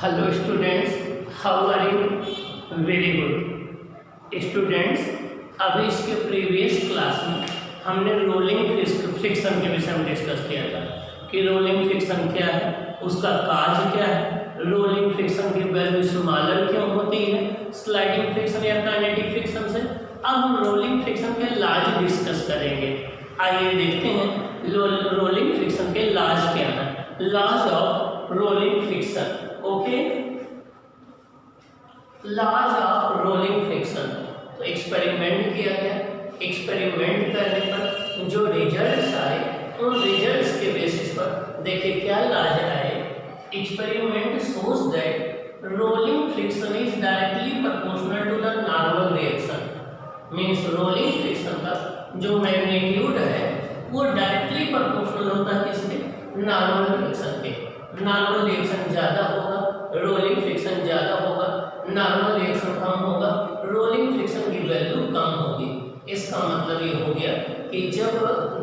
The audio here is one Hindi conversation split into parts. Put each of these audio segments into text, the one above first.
Hello students, how are you? Very good students. अभी इसके प्रीवियस क्लास में हमने रोलिंग फ्रिक्शन के विषय में डिस्कस किया था कि रोलिंग फ्रिक्शन क्या है, उसका काज क्या है, रोलिंग फ्रिक्शन की वैल्यू स्मॉलर क्यों होती है स्लाइडिंग फ्रिक्शन या काइनेटिक फ्रिक्शन से। अब हम रोलिंग फ्रिक्शन के लाज डिस्कस करेंगे। आइए देखते हैं रोलिंग फ्रिक्शन के लाज क्या है। Laws of rolling friction. Okay, laws of rolling friction. तो एक्सपेरिमेंट किया गया, एक्सपेरिमेंट करने पर जो रिजल्ट्स आए उन रिजल्ट्स के बेसिस पर देखिए क्या लॉज आए। Experiment shows that rolling friction is directly proportional to the normal reaction. Means rolling friction का जो मैग्नीट्यूड है वो डायरेक्टली प्रोपोर्शनल होता है किसके? नॉर्मल रिएक्शन के। नॉर्मल रिएक्शन ज़्यादा होगा, रोलिंग फ्रिक्शन ज़्यादा होगा, नॉर्मल रिएक्शन कम होगा, रोलिंग फ्रिक्शन की वैल्यू कम होगी। इसका मतलब ये हो गया कि जब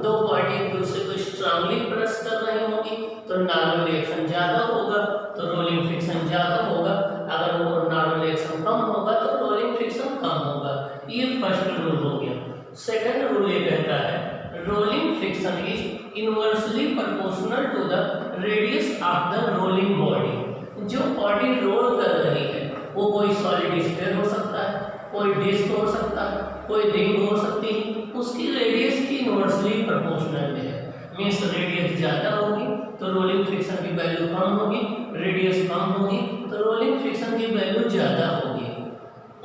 दो बॉडी एक दूसरे को स्ट्रांगली प्रेस कर रही होगी तो नॉर्मल रिएक्शन ज़्यादा होगा तो रोलिंग फ्रिक्शन ज़्यादा होगा। अगर वो नॉर्मल रिएक्शन कम होगा तो रोलिंग फ्रिक्शन कम होगा। ये फर्स्ट रूल हो गया। सेकंड रूल ये कहता है rolling friction is inversely proportional to the radius of the rolling body. जो बॉडी रोल कर रही है वो कोई सॉलिड स्फीयर हो सकता है, कोई डिस्क हो सकता है, कोई रिंग हो सकती है, उसकी रेडियस की इनवर्सली प्रोपोर्शनल में है। मीन्स रेडियस ज़्यादा होगी तो रोलिंग फ्रिक्शन की वैल्यू कम होगी, रेडियस कम होगी तो रोलिंग फ्रिक्शन की वैल्यू ज़्यादा होगी।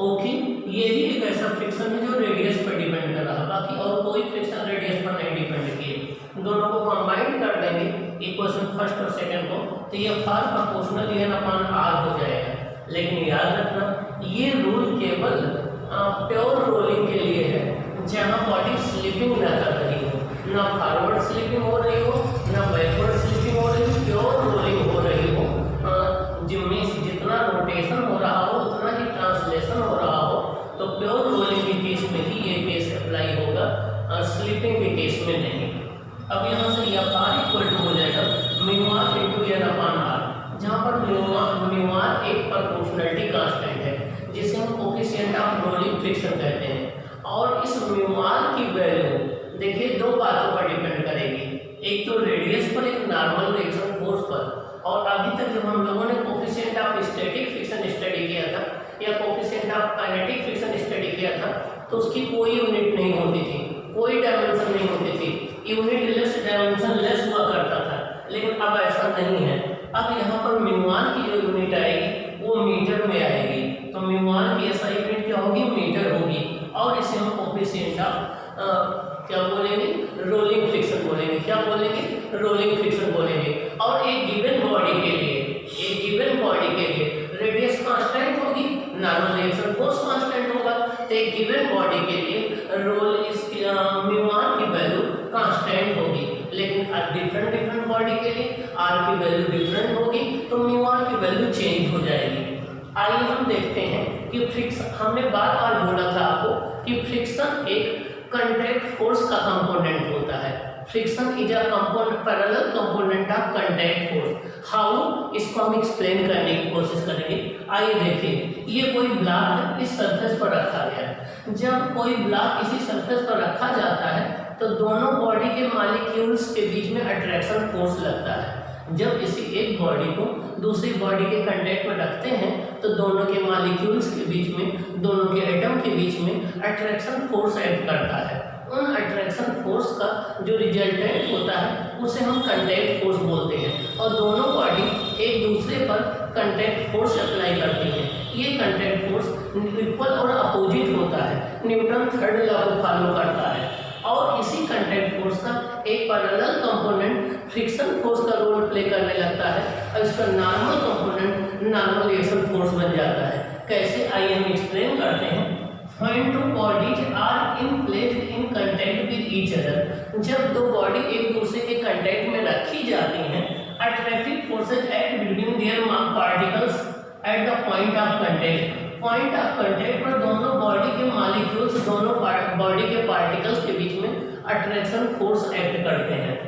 ओके, ये ही एक ऐसा फ्रिक्शन है जो रेडियस पर डिपेंड कर रहा है, बाकी और कोई फ्रिक्शन रेडियस पर नहीं डिपेंड किए। दोनों को कंबाइन कर देंगे इक्वेशन फर्स्ट और सेकंड को तो ये फार प्रोपोर्शनल n अपॉन r हो जाएगा। लेकिन याद रखना ये रूल केवल प्योर रोलिंग के लिए है जहाँ बॉडी स्लिपिंग ना कर रही हो, ना फॉरवर्ड स्लिपिंग हो रही हो ना बैकवर्ड स्लिपिंग हो रही हो, प्योर रोलिंग हो रही हो। जिनमें जितना रोटेशन हो रहा हो उतना ही ट्रांसलेशन हो रहा हो तो प्योर रोलिंग के केस में ही ये केस अप्लाई होगा, स्लिपिंग के केस में नहीं। अब यहाँ से यह r इक्वल टू हो जाएगा mu r into n upon r, जहाँ पर म्यू r एक प्रोपोर्शनलिटी कांस्टेंट है जिसे हम कोफिशिएंट ऑफ रोलिंग फ्रिक्शन कहते हैं। और इस म्यू r की वैल्यू देखिए दो बातों पर डिपेंड करेगी, एक तो रेडियस पर, एक नॉर्मल रिएक्शन फोर्स पर। और अभी तक जब हम लोगों ने coefficient of static friction study किया था या coefficient of kinetic friction study किया था तो उसकी कोई यूनिट नहीं होती थी, कोई डायमेंशन नहीं होती थी, यूनिट लेस डायमेंशन लेस हुआ करता था। लेकिन अब ऐसा नहीं है। अब यहाँ पर म्यू r की जो यूनिट आएगी वो मीटर में आएगी, तो म्यू r की SI यूनिट क्या होगी? मीटर होगी। और इसे हम कोफिशिएंट ऑफ क्या बोलेंगे? रोलिंग फ्रिक्शन बोलेंगे। क्या बोलेंगे? रोलिंग फ्रिक्शन बोलेंगे। और एक गिवन बॉडी के लिए रेडियस कांस्टेंट होगी, नॉर्मल रिएक्शन फोर्स कांस्टेंट होगा, तो एक गिवन बॉडी के लिए म्यू r की वैल्यू कांस्टेंट होगी। लेकिन डिफरेंट बॉडी के लिए r की वैल्यू डिफरेंट होगी तो म्यू r की वैल्यू चेंज हो जाएगी। आइए हम देखते हैं कि फ्रिक्शन, हमने बार बार बोला था आपको कि फ्रिक्शन एक कंटैक्ट फोर्स का कंपोनेंट होता है। Friction is a parallel component of contact force. How, इसको हम एक्सप्लेन करने की कोशिश करेंगे। आइए देखिए, ये कोई ब्लॉक है, इस सरफेस पर रखा गया है। जब कोई ब्लॉक किसी सरफेस पर रखा जाता है तो दोनों बॉडी के मॉलिक्यूल्स के बीच में अट्रैक्शन फोर्स लगता है। जब किसी एक बॉडी को दूसरी बॉडी के कांटेक्ट में रखते हैं तो दोनों के मॉलिक्यूल्स के बीच में, दोनों के एटम के बीच में अट्रैक्शन फोर्स एक्ट करता है। उन अट्रैक्शन फोर्स का जो रिजल्टेंट होता है उसे हम कांटेक्ट फोर्स बोलते हैं। और दोनों बॉडी एक दूसरे पर कांटेक्ट फोर्स अप्लाई करती हैं। ये कांटेक्ट फोर्स इक्वल और अपोजिट होता है, न्यूटन थर्ड लॉ को फॉलो करता है। और इसी कांटेक्ट फोर्स का एक पैरेलल कंपोनेंट फ्रिक्शन फोर्स का रोल प्ले करने लगता है और इसका normal component normal reaction force बन जाता है। कैसे, आइए हम एक्सप्लेन करते हैं। When two bodies are placed in contact with each other, जब दो बॉडी एक दूसरे के कांटेक्ट में रखी जाती हैं, attractive forces act between their particles eight the point of contact. Point of contact पर दोनों बॉडी के मॉलिक्यूल्स, दोनों बॉडी के पार्टिकल्स के बीच में अट्रैक्शन फोर्स एक्ट करते हैं।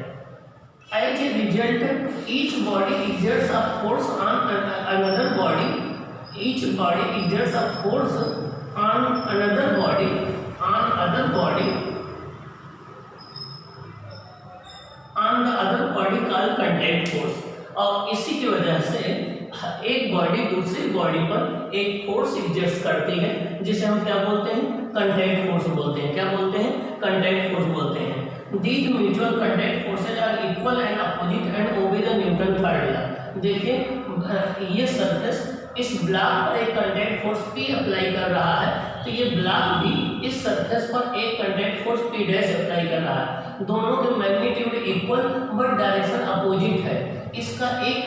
As a result, each body exerts a force on another each body exerts a force on another body on the other body called contact force। और इसी की वजह से एक बॉडी दूसरी बॉडी पर एक फोर्स एग्जर्ट करती है जिसे हम क्या बोलते हैं, कंटैक्ट फोर्स बोलते हैं। क्या बोलते हैं, कंटैक्ट फोर्स बोलते हैं। These mutual contact forces are equal and opposite and obey the Newton third law। देखिए ये सरफेस इस ब्लॉक पर एक कंटैक्ट फोर्स P अप्लाई कर रहा है, तो ये ब्लॉक भी इस सरफेस पर एक contact force P dash apply कर रहा है। दोनों के magnitude equal but direction opposite है। इसका एक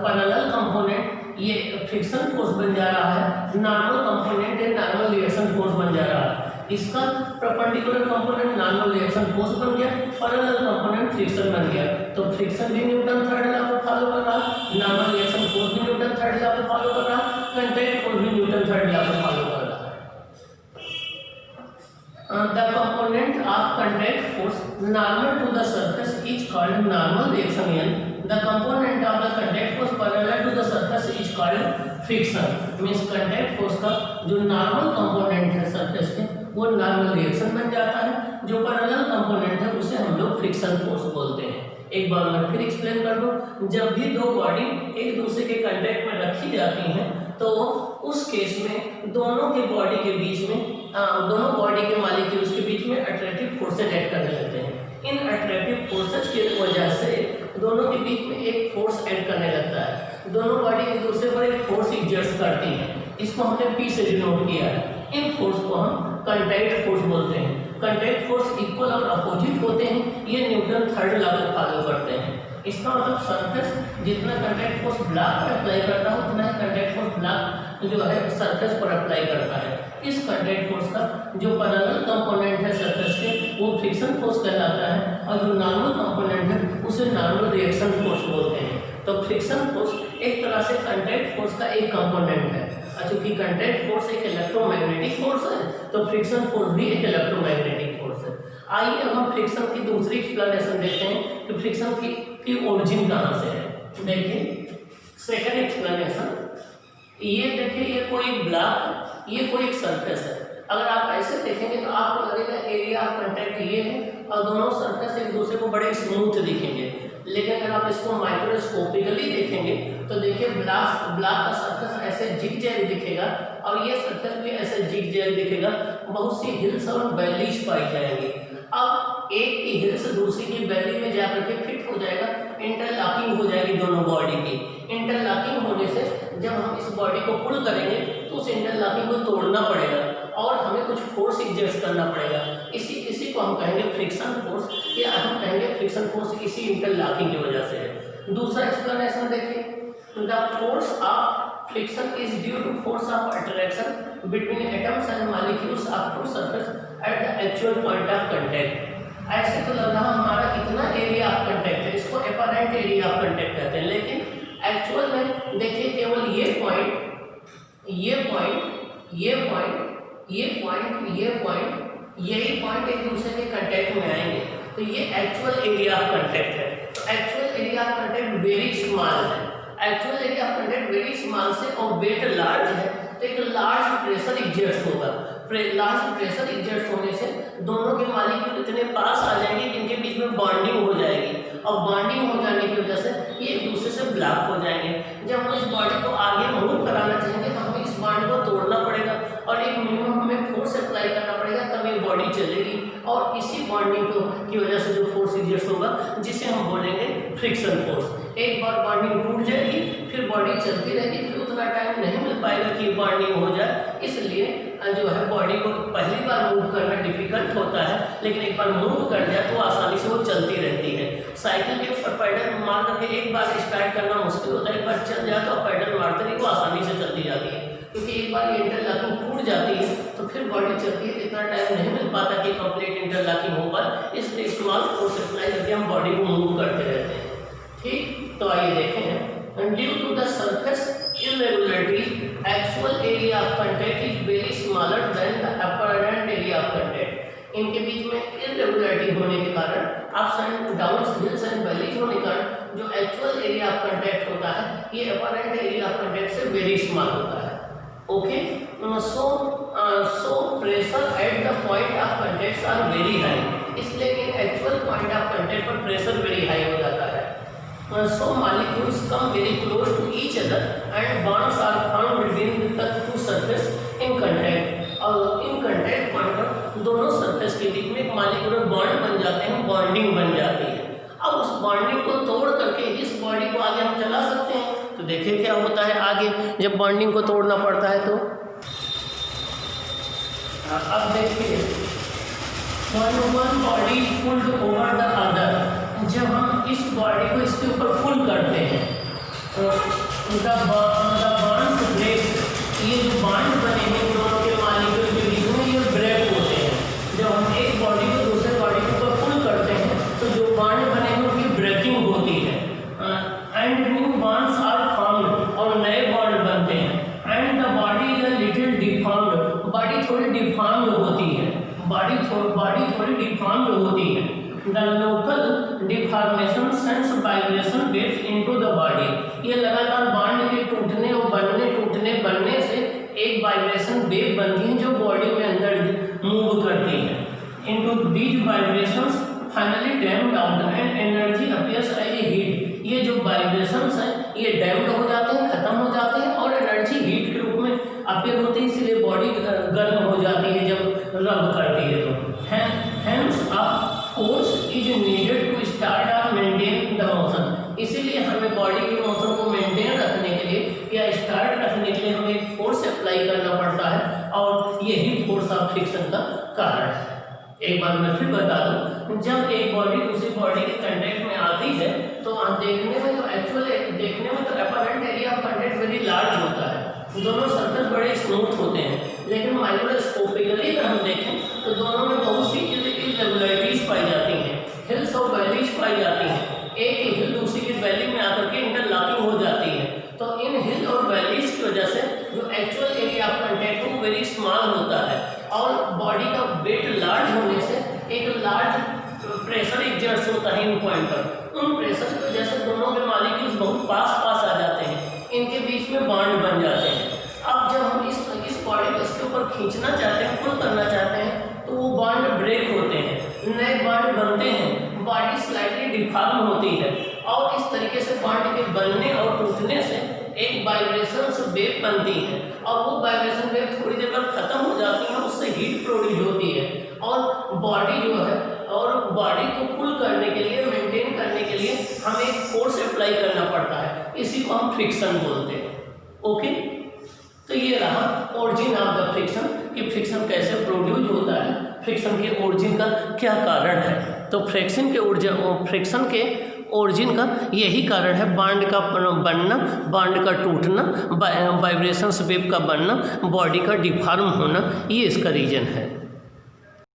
पैरेलल कंपोनेंट ये फ्रिक्शन फोर्स बन जा रहा है, नॉर्मल कंपोनेंट है नॉर्मल रिएक्शन फोर्स बन जा रहा है। इसका perpendicular component normal reaction force बन गया, पैरेलल कंपोनेंट फ्रिक्शन बन गया। तो फ्रिक्शन भी न्यूटन थर्ड लॉ को फॉलो कर रहा है, नॉर्मल रिएक्शन फोर्स भी न्यूटन थर्ड लॉ को फॉलो कर रहा है, कंटैक्ट फोर्स भी न्यूटन थर्ड लॉ को फॉलो कर रहा है। The component of contact force normal to the surface is called normal reaction N। The component of the contact force parallel to the surface is called friction। Means contact force का जो normal component है surface के वो नॉर्मल रिएक्शन बन जाता है, जो पैरेलल कंपोनेंट है उसे हम लोग फ्रिक्शन फोर्स बोलते हैं। एक बार मैं फिर एक्सप्लेन कर दूं, जब भी दो बॉडी एक दूसरे के कांटेक्ट में रखी जाती हैं तो उस केस में दोनों के बॉडी के बीच में दोनों बॉडी के मॉलिक्यूल्स के बीच में अट्रैक्टिव फोर्सेज ऐड करने लगते हैं। इन अट्रैक्टिव फोर्सेज की वजह से दोनों के बीच में एक फोर्स ऐड करने लगता है। दोनों बॉडी एक दूसरे पर एक फोर्स एग्जर्ट करती हैं, इसको हमने P से डिनोट किया है। इन फोर्स को हम कंटैक्ट फोर्स बोलते हैं। कंटैक्ट फोर्स इक्वल और अपोजिट होते हैं, ये न्यूटन थर्ड लॉ को फॉलो करते हैं। इसका मतलब सरफेस जितना कंटैक्ट फोर्स ब्लॉक पर अप्लाई करता है उतना ही कंटैक्ट फोर्स ब्लॉक जो है सरफेस पर अप्लाई करता है। इस कंटैक्ट फोर्स का जो पैरेलल कंपोनेंट है सरफेस के वो फ्रिक्शन फोर्स कहलाता है, और जो नॉर्मल कंपोनेंट है उसे नॉर्मल रिएक्शन फोर्स बोलते हैं। तो फ्रिक्शन फोर्स एक तरह से कंटैक्ट फोर्स का एक कंपोनेंट है। चूंकि कंटैक्ट फोर्स एक इलेक्ट्रोमैग्नेटिक फोर्स है तो फ्रिक्शन फोर्स भी एक इलेक्ट्रोमैग्नेटिक फोर्स है। आइए अब हम फ्रिक्शन की दूसरी एक्सप्लेनेशन देखते हैं कि फ्रिक्शन की ओरिजिन कहाँ से है। देखिए सेकंड एक्सप्लेनेशन, ये देखिए ये कोई ब्लॉक, ये कोई एक सरफेस है। अगर आप ऐसे देखेंगे तो आपको लगेगा एरिया ऑफ कंटैक्ट ये है और दोनों सरफेस एक दूसरे को बड़े स्मूथ दिखेंगे, लेकिन अगर आप इसको माइक्रोस्कोपिकली देखेंगे तो देखिए ब्लॉक का सरफेस ऐसे जिग-जैग दिखेगा और ये सरफेस भी ऐसे जिग-जैग दिखेगा। बहुत सी हिल्स और वैलीज पाई जाएंगी। अब एक की हिल्स दूसरी की वैली में जाकर के फिट हो जाएगा, इंटरलॉकिंग हो जाएगी दोनों बॉडी की। इंटरलॉकिंग होने से जब हम इस बॉडी को पुल करेंगे तो उस इंटरलॉकिंग को तोड़ना पड़ेगा और हमें कुछ फोर्स एग्जर्ट करना पड़ेगा। इसी को हम कहेंगे फ्रिक्शन फोर्स, या हम कहेंगे फ्रिक्शन फोर्स इसी इंटरलॉकिंग की वजह से है। दूसरा एक्सप्लेनेशन देखिए, the force of friction is due to force of attraction between atoms and molecules up to surface at the actual point of contact. ऐसे तो लग रहा हमारा कितना एरिया ऑफ कांटेक्ट है, इसको अपरेंट एरिया ऑफ कांटेक्ट कहते हैं, लेकिन एक्चुअल में देखिए केवल ये पॉइंट, ये पॉइंट, ये पॉइंट, ये पॉइंट, ये पॉइंट, यही पॉइंट एक दूसरे के कांटेक्ट में आएंगे, तो ये एक्चुअल एरिया ऑफ कांटेक्ट है। तो actual area of contact very small है। Actual area of contact very small से और वेट लार्ज है तो एक लार्ज प्रेशर एग्जर्ट होगा। लार्ज प्रेशर एग्जर्ट होने से दोनों के मॉलिक्यूल इतने पास आ जाएंगे जिनके बीच में बॉन्डिंग हो जाएगी, और बॉन्डिंग हो जाने की वजह से ये एक दूसरे से ब्लॉक हो जाएंगे। जब हम इस बॉडी को आगे मूव कराना चाहेंगे तो हमें इस बॉन्ड को तोड़ना पड़ेगा और एक मिनिमम हमें फोर्स अप्लाई करना पड़ेगा, तब ये बॉडी चलेगी। और इसी बॉन्डिंग की वजह से जो फोर्स एग्जर्ट होगा जिसे हम बोलेंगे फ्रिक्शन फोर्स। एक बार बॉन्डिंग टूट जाएगी फिर बॉडी चलती रहेगी, फिर उतना टाइम नहीं मिल पाएगा कि बॉन्डिंग हो जाए। इसलिए जो है बॉडी को पहली बार मूव करना डिफिकल्ट होता है, लेकिन एक बार मूव कर जाए तो आसानी से वो चलती रहती है। साइकिल के ऊपर पैडल मार करके एक बार स्टार्ट करना मुश्किल होता है, एक बार चल जाए तो पैडल मारते रहिए वो आसानी से चलती जाती है, क्योंकि एक बार ये इंटरलॉकिंग टूट जाती है तो फिर बॉडी चलती है, इतना टाइम नहीं मिल पाता कि कंप्लीट इंटरलॉकिंग हो पाए। इसलिए स्मॉल फोर्स अप्लाई करके हम बॉडी को मूव करते रहते हैं। ठीक, तो आइए देखें, due to the surface irregularity, actual area of contact is very smaller than the apparent area of contact। इनके बीच में irregularity होने के कारण, ups and downs, hills and valleys होने के कारण जो एक्चुअल एरिया ऑफ कांटेक्ट होता है ये अपरेंट एरिया ऑफ कांटेक्ट से वेरी स्मॉल होता है। Okay, so pressure at the point of contact are very high, इसलिए कि एक्चुअल पॉइंट ऑफ कंटेक्ट पर प्रेशर वेरी हाई हो जाता है। So molecules come very close to each other and bonds are formed between the two surface in contact, और इन कंटेक्ट पॉइंट पर दोनों सरफेस के बीच में एक मॉलिक्यूलर बॉन्ड बन जाते हैं, बॉन्डिंग बन जाती है। अब उस बॉन्डिंग को तोड़ करके इस बॉडी को आगे हम चला सकते हैं। तो देखिए क्या होता है आगे जब बॉन्डिंग को तोड़ना पड़ता है तो अब देखिए one body pulled over the other, जब हम इस बॉडी को इसके ऊपर पुल करते हैं तो उनका बॉन्ड ब्रेक, ये जो बॉन्ड बने हैं दोनों के मॉलिक्यूल के बीच में ये ब्रेक होते हैं। जब हम एक बॉडी को दूसरे बॉडी के ऊपर पुल करते हैं तो जो बॉन्ड बने हैं उनकी ब्रेकिंग होती है and new bonds are formed, और नए बॉन्ड बनते हैं and the body is a little deformed, body थोड़ी डिफॉर्म्ड होती है, बॉडी थोड़ी डिफॉर्म्ड होती है। The local deformation sends vibration waves into the body, ये लगातार बॉन्ड के टूटने और बनने से एक वाइब्रेशन वेव बनती है जो बॉडी में अंदर मूव करती है। Into these vibrations finally damped out and energy appears as a heat, ये जो वाइब्रेशंस हैं ये डैम्ड हो जाते हैं, खत्म हो जाते हैं और एनर्जी हीट के रूप में अपीयर होती है, इसलिए बॉडी गर्म हो जाती है जब रब करती है तो। Hence a force is needed to start और मेंटेन द मोशन, इसीलिए हमें बॉडी के मोशन को मेंटेन रखने के लिए या स्टार्ट रखने के लिए हमें एक फोर्स अप्लाई करना पड़ता है और यही फोर्स ऑफ फ्रिक्शन का कारण है। एक बार मैं फिर बता दूं, जब एक बॉडी दूसरी बॉडी के कांटेक्ट में आती है तो देखने में तो apparent area of contact very large होता है, दोनों सर्फेस बड़े स्मूथ होते हैं, लेकिन माइक्रोस्कोपिकली अगर हम देखें तो दोनों में बहुत सी इरेगुलरिटीज पाई जाती हैं, हिल्स और वैलीज पाई जाती हैं। एक हिल दूसरी की वैली में आकर के इंटरलॉकिंग हो जाती है, तो इन हिल और वैलीज की वजह से जो एक्चुअल एरिया ऑफ कांटेक्ट वो वेरी स्मॉल होता है और बॉडी का वेट लार्ज होने से एक लार्ज प्रेशर एग्जर्ट होता है इन पॉइंट पर। उन प्रेशर की वजह से दोनों के मॉलिक्यूल्स बहुत पास आ जाते हैं, इनके बीच में बॉन्ड बन जाते हैं। अब जब हम इस बॉडी को इसके ऊपर खींचना चाहते हैं, पुल करना चाहते हैं, तो वो बॉन्ड ब्रेक होते हैं, नए बॉन्ड बनते हैं, बॉडी स्लाइटली डिफॉर्म होती है और इस तरीके से बॉन्ड के बनने और टूटने से एक वाइब्रेशन वेव बनती है और वो वाइब्रेशन वेव थोड़ी देर बाद खत्म हो जाती है, उससे हीट प्रोड्यूस होती है और बॉडी जो है और बॉडी को पुल करने के लिए, मेंटेन करने के लिए हमें एक फोर्स अप्लाई करना पड़ता है, इसी को हम फ्रिक्शन बोलते हैं। ओके, तो ये रहा ओरिजिन ऑफ द फ्रिक्शन कि फ्रिक्शन कैसे प्रोड्यूस होता है, फ्रिक्शन के ओरिजिन का क्या कारण है। तो फ्रिक्शन के ओरिजिन का यही कारण है, बॉन्ड का बनना, बॉन्ड का टूटना, वाइब्रेशंस वेव का बनना, बॉडी का डिफॉर्म होना, ये इसका रीजन है।